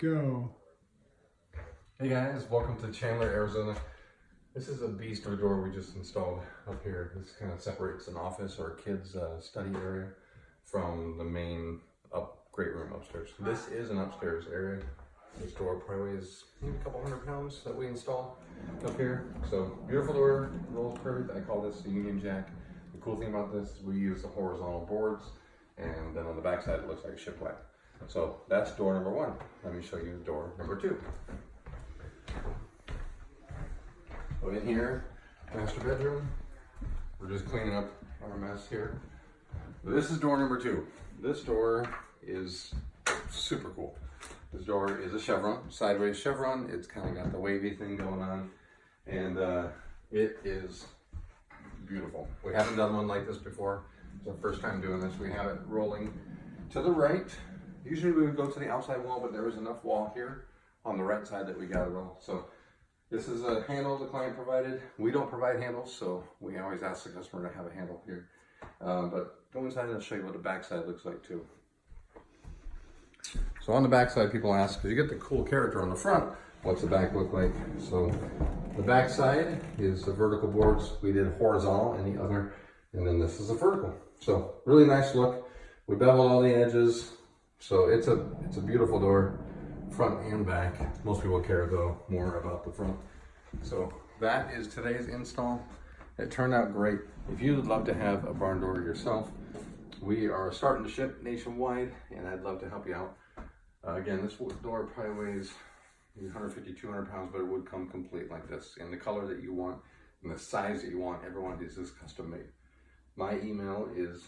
Go. Hey guys, welcome to Chandler, Arizona. This is a beast of a door we just installed up here. This kind of separates an office or a kid's study area from the main great room upstairs. This is an upstairs area. This door probably weighs maybe a couple 100 pounds that we installed up here. So beautiful door, rolls perfect. I call this the Union Jack. The cool thing about this is we use the horizontal boards, and then on the back side it looks like a shiplap. So that's door number one. Let me show you door number two. So in here, master bedroom. We're just cleaning up our mess here. This is door number two. This door is super cool. This door is a chevron, sideways chevron. It's kind of got the wavy thing going on, and it is beautiful. We haven't done one like this before. It's our first time doing this. We have it rolling to the right. Usually we would go to the outside wall, but there was enough wall here on the right side that we got it all. So this is a handle the client provided. We don't provide handles, so we always ask the customer to have a handle here. But go inside and I'll show you what the back side looks like too. So on the back side, people ask, because you get the cool character on the front, what's the back look like? So the back side is the vertical boards. We did horizontal in the other, and then this is a vertical. So really nice look. We beveled all the edges. So it's a beautiful door, front and back. Most people care though more about the front. So that is today's install. It turned out great. If you would love to have a barn door yourself, we are starting to ship nationwide, and I'd love to help you out. Again, this door probably weighs 150, 200 pounds, but it would come complete like this in the color that you want, and the size that you want. Everyone is custom made. My email is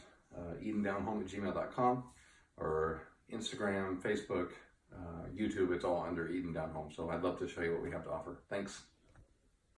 edendownhome@gmail.com, or Instagram, Facebook, YouTube. It's all under Eden Down Home. So I'd love to show you what we have to offer. Thanks.